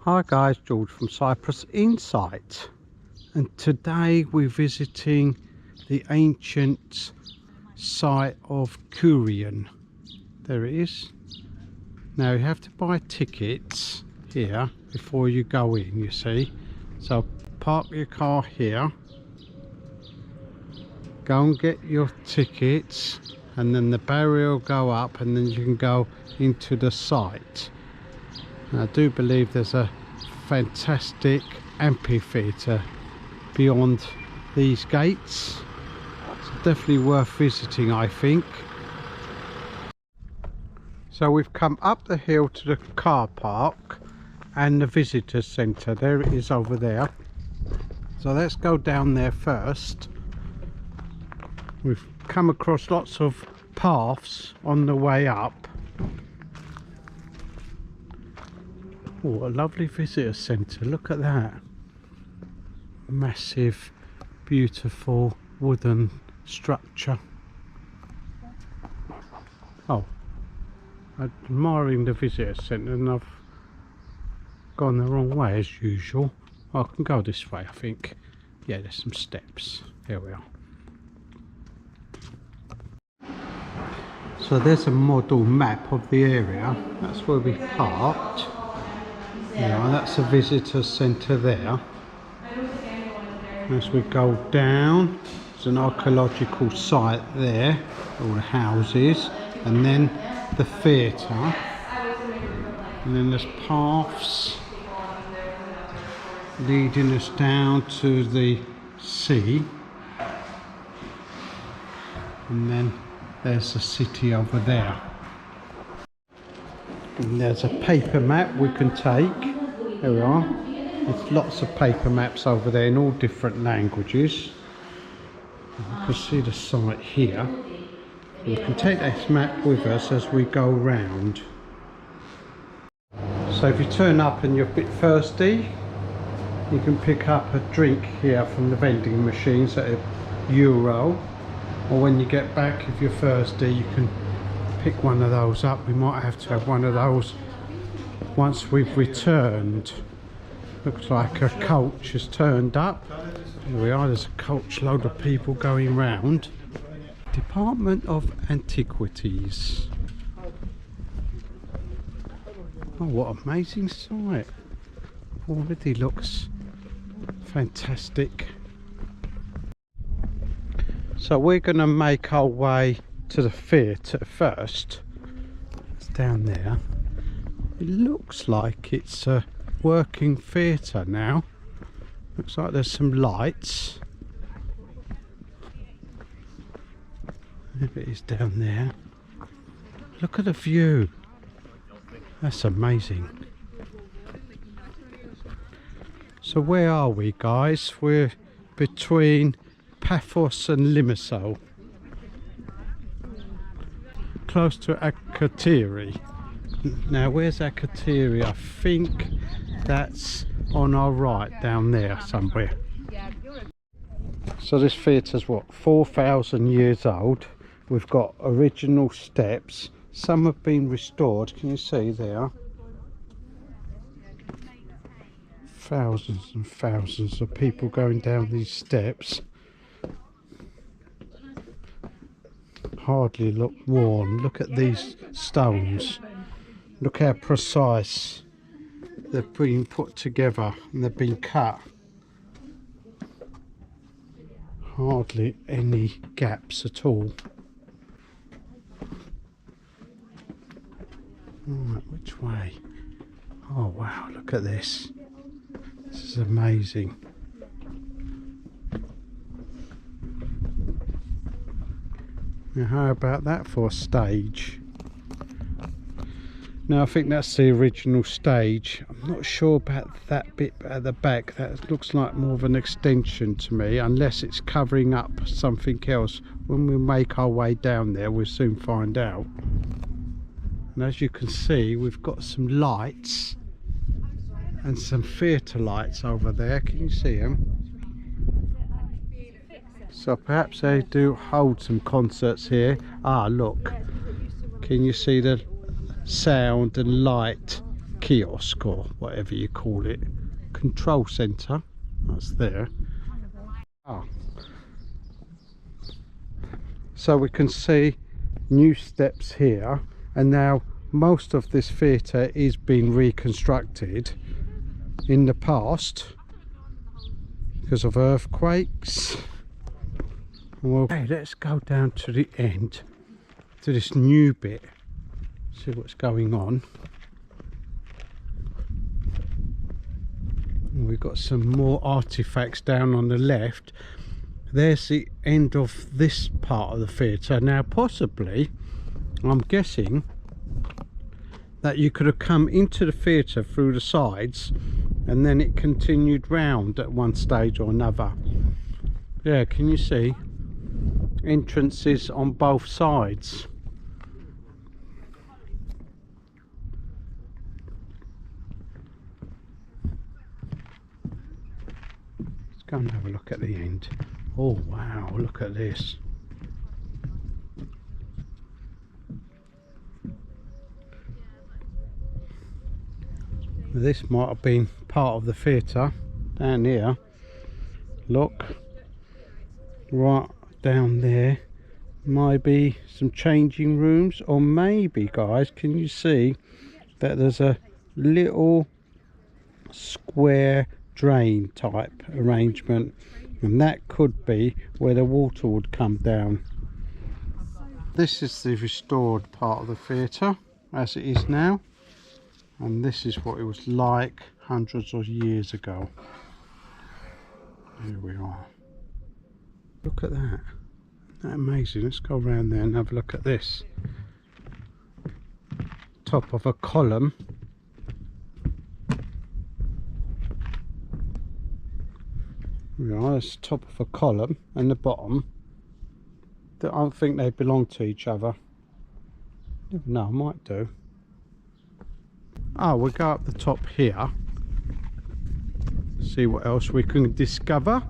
Hi guys, George from Cyprus Insight, and today we're visiting the ancient site of Kourion. There it is. Now you have to buy tickets here before you go in, you see. So park your car here, go and get your tickets, and then the barrier will go up and then you can go into the site. I do believe there's a fantastic amphitheatre beyond these gates. It's definitely worth visiting, I think. So we've come up the hill to the car park and the visitor centre. There it is over there. So let's go down there first. We've come across lots of paths on the way up. Oh, a lovely visitor centre, look at that. Massive, beautiful wooden structure. Oh, admiring the visitor centre, and I've gone the wrong way as usual. I can go this way, I think. Yeah, there's some steps. Here we are. So there's a model map of the area. That's where we parked. Yeah, that's a visitor centre there. As we go down, there's an archaeological site there, all the houses, and then the theatre, and then there's paths leading us down to the sea, and then there's the city over there. And there's a paper map we can take. There we are. There's lots of paper maps over there in all different languages. You can see the site here. We can take this map with us as we go round. So if you turn up and you're a bit thirsty, you can pick up a drink here from the vending machines at €1. Or when you get back, if you're thirsty, you can pick one of those up. We might have to have one of those once we've returned. Looks like a coach has turned up. Here we are, there's a coach load of people going round. Department of Antiquities. Oh, what an amazing site. Already looks fantastic. So we're going to make our way to the theatre first. It's down there. It looks like it's a working theatre now. Looks like there's some lights. There it is down there. Look at the view. That's amazing. So where are we, guys? We're between Paphos and Limassol. Close to Akrotiri. Now where's Akrotiri? I think that's on our right down there somewhere. So this theatre's what, 4,000 years old. We've got original steps. Some have been restored. Can you see there? Thousands and thousands of people going down these steps. Hardly look worn. Look at these stones. Look how precise they've been put together and they've been cut. Hardly any gaps at all. Right, which way? Oh wow, look at this. This is amazing. Now how about that for a stage? Now I think that's the original stage. I'm not sure about that bit at the back. That looks like more of an extension to me, unless it's covering up something else. When we make our way down there, we'll soon find out. And as you can see, we've got some lights and some theatre lights over there. Can you see them? So perhaps they do hold some concerts here. Ah, look, can you see the sound and light kiosk, or whatever you call it, control centre? That's there. Ah, so we can see new steps here, and now most of this theatre is being reconstructed. In the past, because of earthquakes. Well, okay, let's go down to the end, to this new bit, see what's going on. And we've got some more artifacts down on the left. There's the end of this part of the theatre. Now possibly, I'm guessing that you could have come into the theatre through the sides and then it continued round at one stage or another. Yeah, can you see? Entrances on both sides. Let's go and have a look at the end. Oh wow, look at this. This might have been part of the theatre down here. Look, right down there, maybe some changing rooms, or maybe, guys, can you see that there's a little square drain type arrangement, and that could be where the water would come down. This is the restored part of the theatre as it is now, and this is what it was like hundreds of years ago. Here we are. Look at that. Isn't that amazing? Let's go around there and have a look at this. Top of a column. Here we are, that's the top of a column, and the bottom. I don't think they belong to each other. Never know, I might do. Oh, we'll go up the top here. See what else we can discover.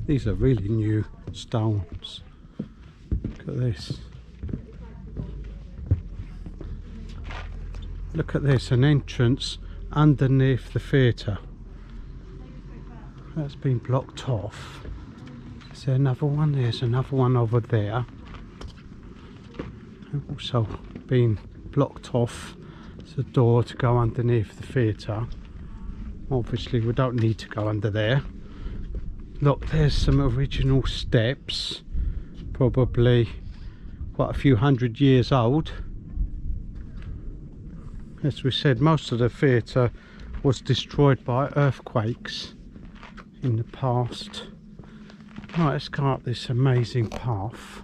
These are really new stones. Look at this. Look at this, an entrance underneath the theatre. That's been blocked off. Is there another one? There's another one over there. Also been blocked off. It's a door to go underneath the theatre. Obviously we don't need to go under there. Look, there's some original steps, probably quite a few hundred years old. As we said, most of the theatre was destroyed by earthquakes in the past. Right, let's go up this amazing path.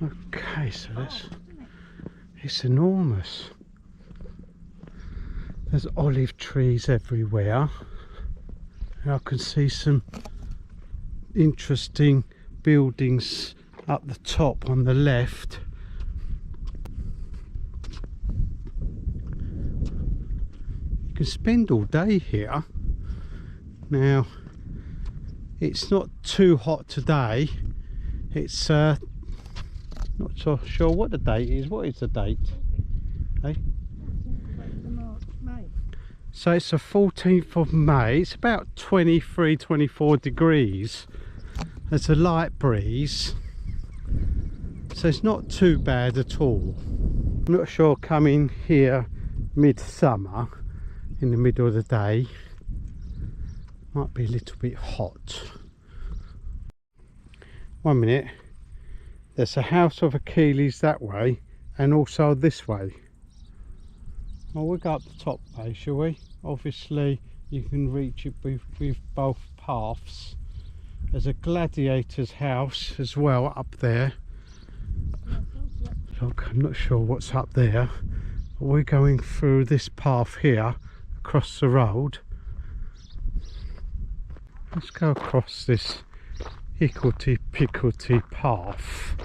Okay, so it's enormous. There's olive trees everywhere. I can see some interesting buildings up the top on the left. You can spend all day here. Now, it's not too hot today. It's not so sure what the date is. What is the date? Hey? So it's the 14th of May. It's about 23, 24 degrees. There's a light breeze. So it's not too bad at all. I'm not sure coming here midsummer in the middle of the day might be a little bit hot. 1 minute. There's a house of Achilles that way, and also this way. Well, we'll go up the top way, shall we? Obviously you can reach it with both paths. There's a gladiator's house as well up there. Look, I'm not sure what's up there. But we're going through this path here, across the road. Let's go across this hickledy-pickledy path.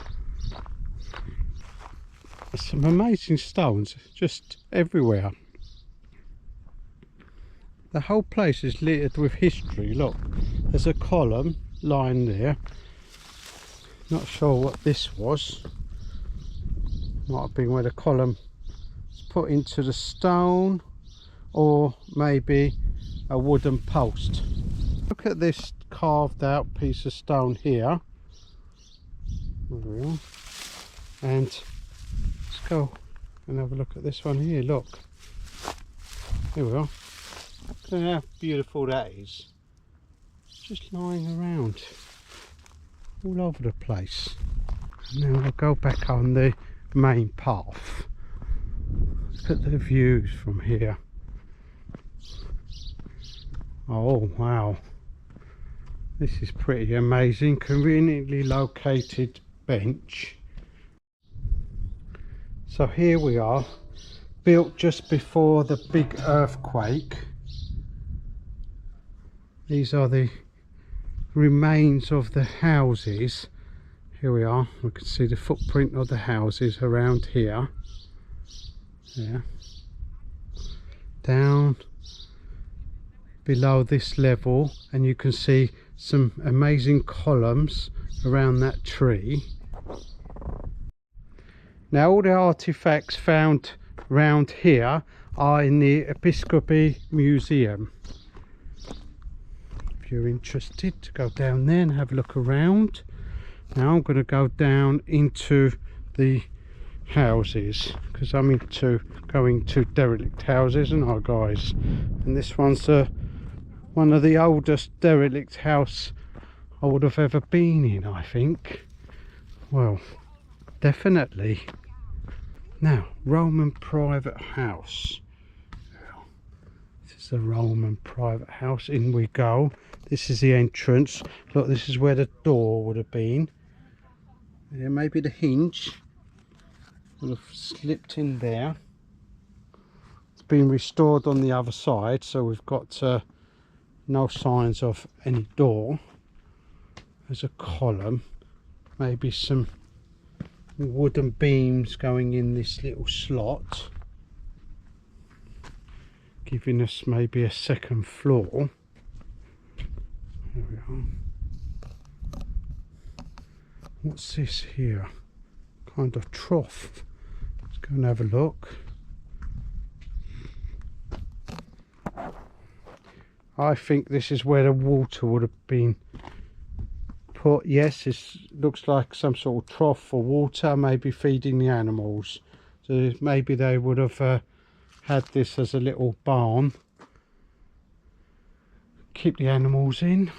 There's some amazing stones just everywhere. The whole place is littered with history. Look, there's a column lying there. Not sure what this was. Might have been where the column was put into the stone, or maybe a wooden post. Look at this carved out piece of stone here. There we are. And let's go and have a look at this one here. Look, here we are. Look at how beautiful that is. It's just lying around all over the place. And now we'll go back on the main path. Look at the views from here. Oh wow, this is pretty amazing. Conveniently located bench. So here we are, built just before the big earthquake. These are the remains of the houses. Here we are, we can see the footprint of the houses around here. Yeah. Down below this level, and you can see some amazing columns around that tree. Now all the artifacts found around here are in the Episkopi Museum. If you're interested to go down there and have a look around. Now I'm going to go down into the houses, because I'm into going to derelict houses, and I guys, and this one's one of the oldest derelict house I would have ever been in, I think. Well, definitely. Now, Roman private house. This is a Roman private house. In we go. This is the entrance. Look, this is where the door would have been. Yeah, maybe the hinge would have slipped in there. It's been restored on the other side, so we've got no signs of any door. There's a column, maybe some wooden beams going in this little slot, giving us maybe a second floor. There we are. What's this here? Kind of trough. Let's go and have a look. I think this is where the water would have been put. Yes, it looks like some sort of trough for water, maybe feeding the animals. So maybe they would have had this as a little barn. Keep the animals in.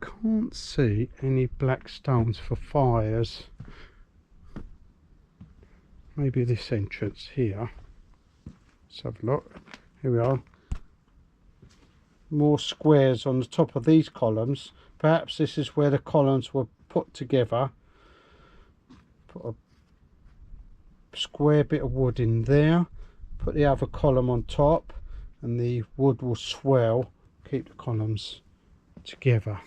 Can't see any black stones for fires. Maybe this entrance here. Let's have a look. Here we are. More squares on the top of these columns. Perhaps this is where the columns were put together. Put a square bit of wood in there. Put the other column on top, and the wood will swell. Keep the columns together.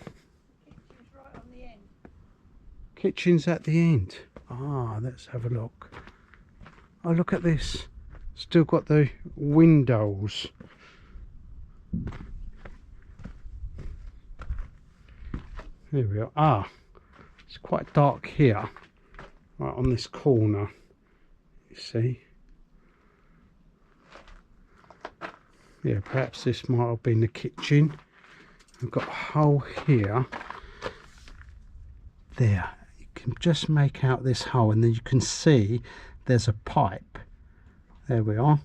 Right on the end. Kitchen's at the end. Ah, let's have a look. Oh, look at this. Still got the windows. Here we are. Ah, it's quite dark here, right on this corner, you see. Yeah, perhaps this might have been the kitchen. I've got a hole here. There, you can just make out this hole, and then you can see there's a pipe. There we are.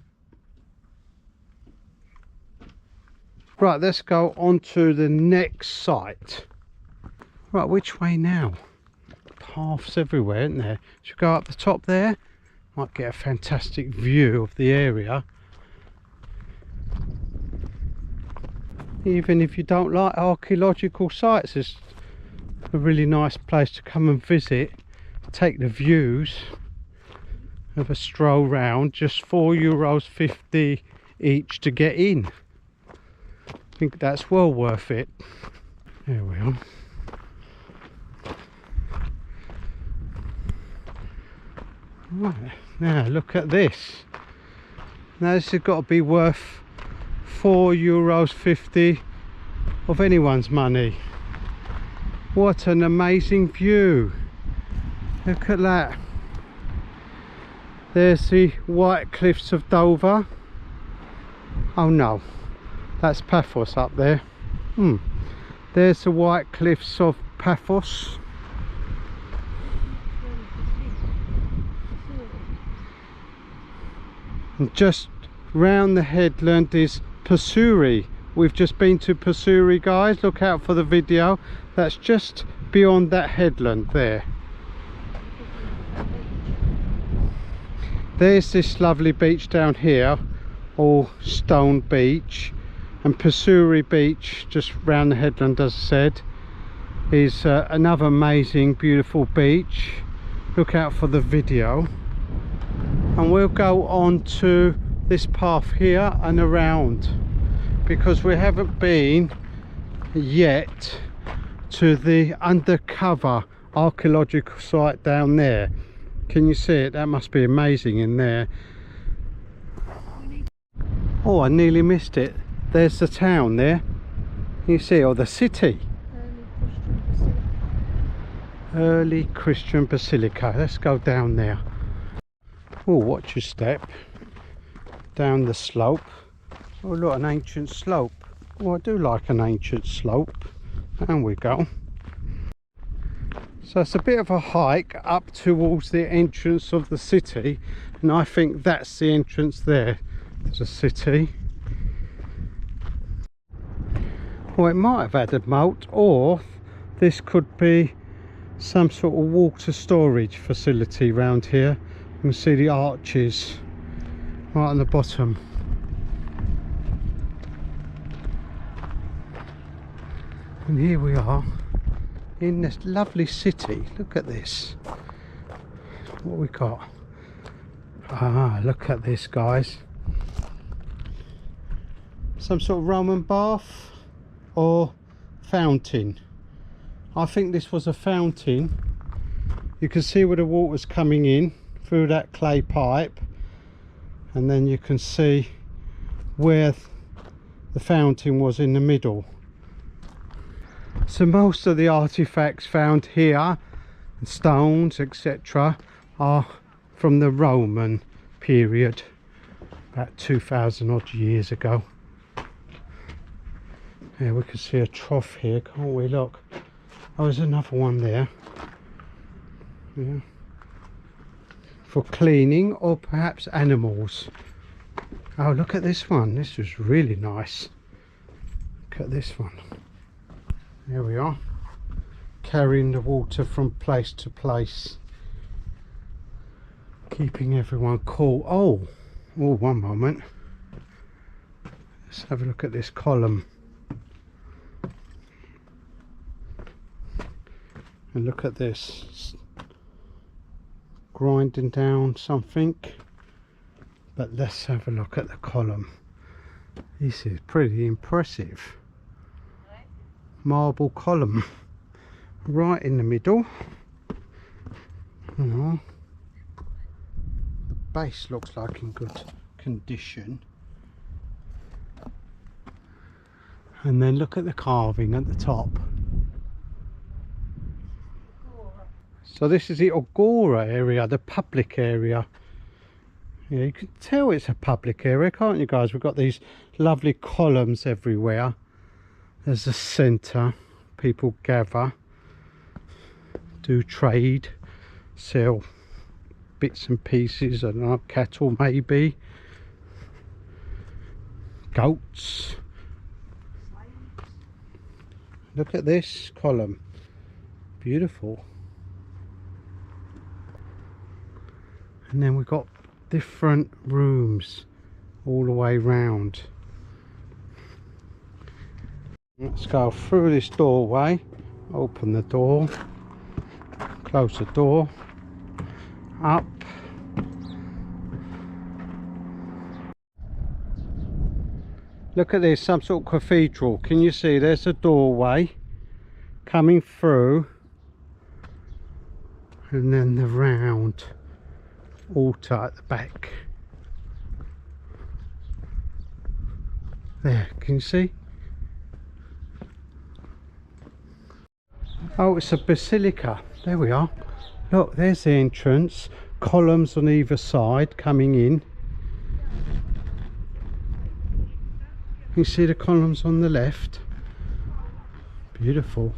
Right, let's go on to the next site. Right, which way now? Paths everywhere, isn't there? Should we go up the top there? Might get a fantastic view of the area. Even if you don't like archaeological sites, it's a really nice place to come and visit, take the views, have a stroll round. Just €4.50 each to get in. I think that's well worth it. There we are. Right, now look at this. Now this has got to be worth €4.50 of anyone's money. What an amazing view. Look at that. There's the white cliffs of Dover. Oh no, that's Paphos up there. There's the white cliffs of Paphos. And just round the headland is Pasuri. We've just been to Pasuri, guys. Look out for the video. That's just beyond that headland there. There's this lovely beach down here, all stone beach, and Pasuri beach just round the headland, as I said, is another amazing beautiful beach. Look out for the video. And we'll go on to this path here and around, because we haven't been yet to the undercover archaeological site down there. Can you see it? That must be amazing in there. Oh, I nearly missed it. There's the town there. Can you see? Or the city. Early Christian Basilica. Let's go down there. Oh, watch your step. Down the slope. Oh look, an ancient slope. Oh, I do like an ancient slope. Down we go. So it's a bit of a hike up towards the entrance of the city, and I think that's the entrance there. There's a city. Well, it might have had a moat, or this could be some sort of water storage facility around here. You can see the arches right on the bottom. And here we are in this lovely city. Look at this. What we got? Ah, look at this, guys. Some sort of Roman bath or fountain. I think this was a fountain. You can see where the water's coming in through that clay pipe, and then you can see where the fountain was in the middle. So most of the artifacts found here, stones, etc., are from the Roman period, about 2,000 odd years ago. Yeah, we can see a trough here, can't we? Look. Oh, there's another one there. Yeah. For cleaning, or perhaps animals. Oh, look at this one. This is really nice. Look at this one. There we are, carrying the water from place to place, keeping everyone cool. Oh, one moment. Let's have a look at this column. And look at this. Grinding down something. But let's have a look at the column. This is pretty impressive. Marble column right in the middle. The base looks like in good condition, and then look at the carving at the top. So this is the Agora area, the public area. Yeah, you can tell it's a public area, can't you guys? We've got these lovely columns everywhere. There's a centre, people gather, do trade, sell bits and pieces, I don't know, cattle maybe, goats. Look at this column, beautiful. And then we've got different rooms all the way round. Let's go through this doorway, open the door, close the door, up. Look at this, some sort of cathedral. Can you see there's a doorway coming through, and then the round altar at the back. There, can you see? Oh, it's a basilica. There we are. Look, there's the entrance. Columns on either side coming in. You see the columns on the left. Beautiful.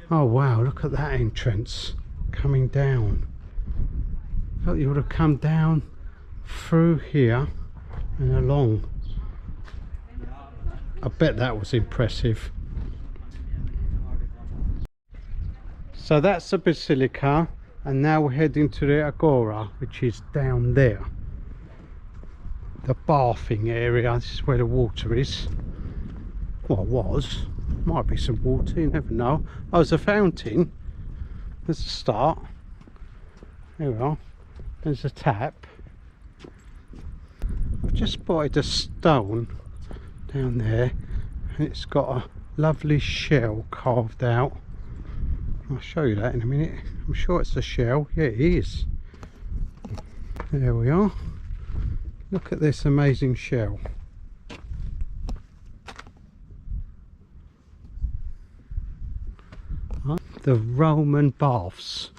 Oh wow, look at that entrance coming down. Look, you would have come down through here and along. I bet that was impressive. So that's the basilica, and now we're heading to the agora, which is down there. The bathing area. This is where the water is. Well, it was. Might be some water, you never know. Oh, there's a fountain. There's a start. There we are. There's a tap. I've just spotted a stone down there, and it's got a lovely shell carved out. I'll show you that in a minute. I'm sure it's a shell. Yeah, it is. There we are. Look at this amazing shell. The Roman baths,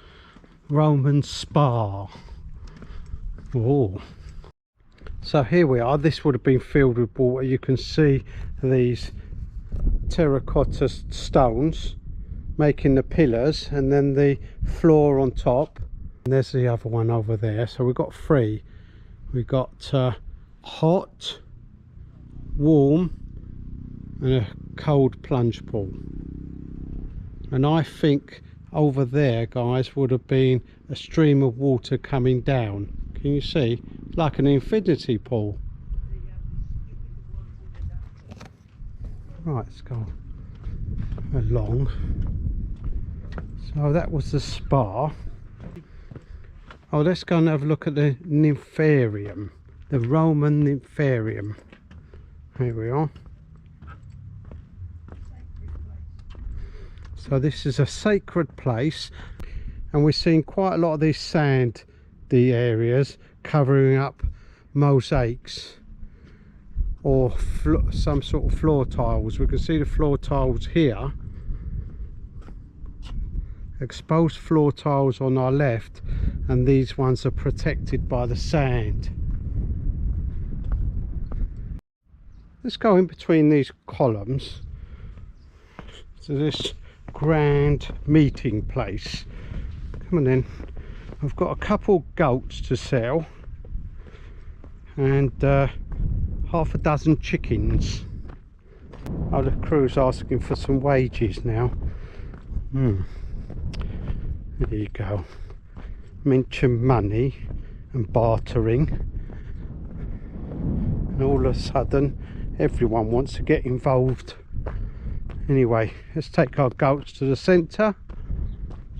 Roman spa. Oh, so here we are. This would have been filled with water. You can see these terracotta stones making the pillars, and then the floor on top, and there's the other one over there. So we've got three. We got hot, warm, and a cold plunge pool. And I think over there, guys, would have been a stream of water coming down. Can you see? It's like an infinity pool. Right, let's go along. So that was the spa. Oh, let's go and have a look at the nympharium, the Roman nympharium. Here we are. So this is a sacred place, and we're seeing quite a lot of these sandy areas covering up mosaics or some sort of floor tiles. We can see the floor tiles here, exposed floor tiles on our left, and these ones are protected by the sand. Let's go in between these columns to this grand meeting place. Come on in. I've got a couple goats to sell, and half a dozen chickens. Oh, the crew's asking for some wages now. There you go. Mention money and bartering, and all of a sudden everyone wants to get involved. Anyway, let's take our goats to the centre,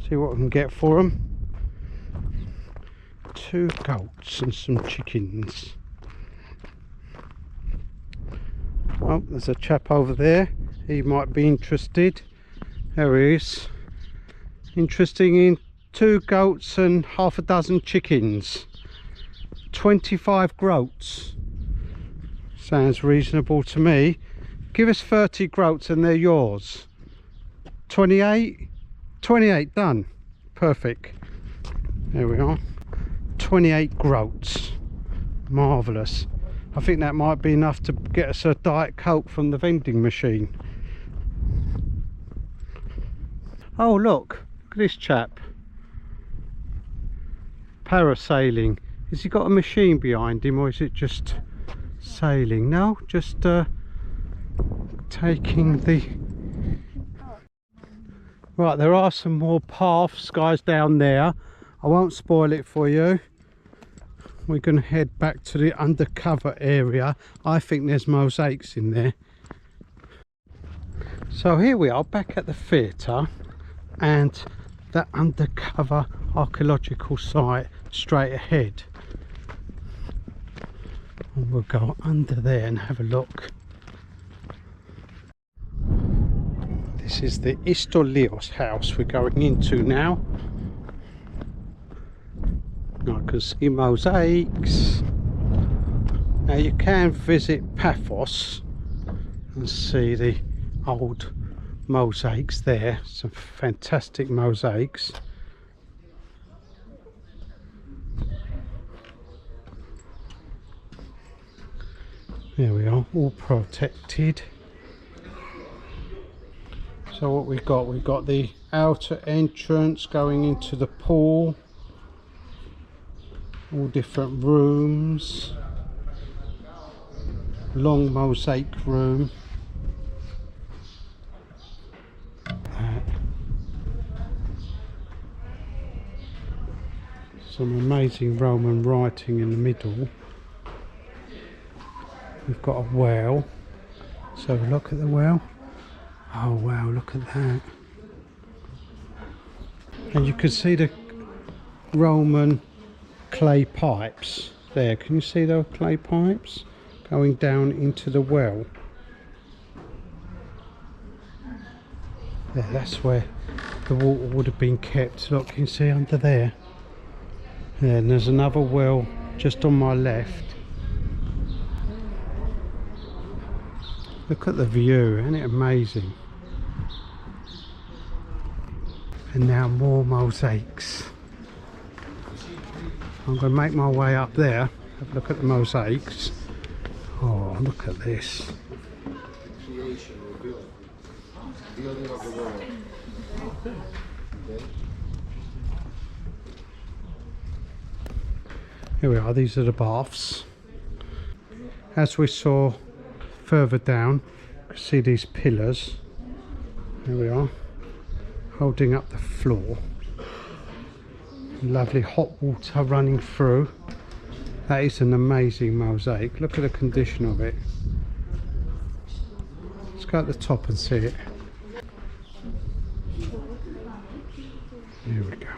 see what we can get for them. 2 goats and some chickens. Oh, there's a chap over there. He might be interested. There he is. Interesting in 2 goats and half a dozen chickens. 25 groats. Sounds reasonable to me. Give us 30 groats and they're yours. 28? 28, done. Perfect. There we are. 28 groats. Marvellous. I think that might be enough to get us a Diet Coke from the vending machine. Oh look, look at this chap. Parasailing. Has he got a machine behind him, or is it just sailing? No, just taking the... Right, there are some more paths, guys, down there. I won't spoil it for you. we're going to head back to the undercover area. I think there's mosaics in there. So here we are back at the theatre, and that undercover archaeological site straight ahead. And we'll go under there and have a look. This is the Istolios house we're going into now. I can see mosaics. Now you can visit Paphos and see the old mosaics there. Some fantastic mosaics. There we are, all protected. So what we've got the outer entrance going into the pool, all different rooms, long mosaic room, some amazing Roman writing in the middle. We've got a well, so look at the well. Oh wow, look at that. And you can see the Roman clay pipes there. Can you see those clay pipes going down into the well? There, that's where the water would have been kept. Look, can you see under there? Yeah, and there's another well just on my left. Look at the view, isn't it amazing? And now more mosaics. I'm going to make my way up there, have a look at the mosaics. Oh, look at this. Here we are, these are the baths. As we saw further down, you can see these pillars. There we are, holding up the floor. Lovely hot water running through. That is an amazing mosaic. Look at the condition of it. Let's go at the top and see it. Here we go.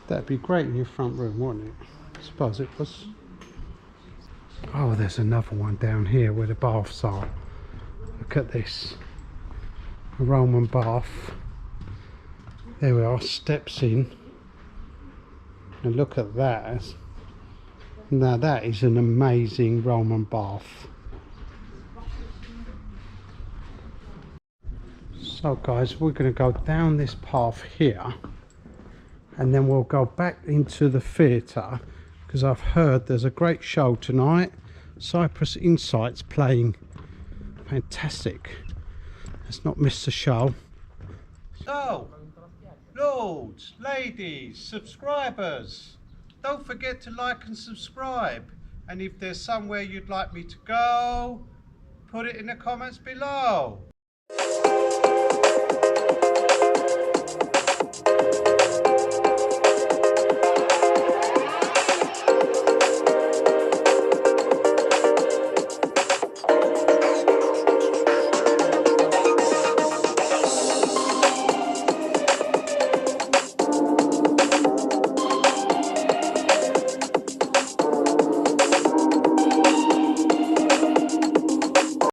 That'd be great in your front room, wouldn't it? I suppose it was. Oh, there's another one down here where the baths are. Look at this. A Roman bath. There we are, steps in. And look at that. Now that is an amazing Roman bath. So guys, we're going to go down this path here, and then we'll go back into the theatre, because I've heard there's a great show tonight. Cyprusinsight's playing. Fantastic. Let's not miss the show. So, lords, ladies, subscribers, don't forget to like and subscribe. And if there's somewhere you'd like me to go, put it in the comments below.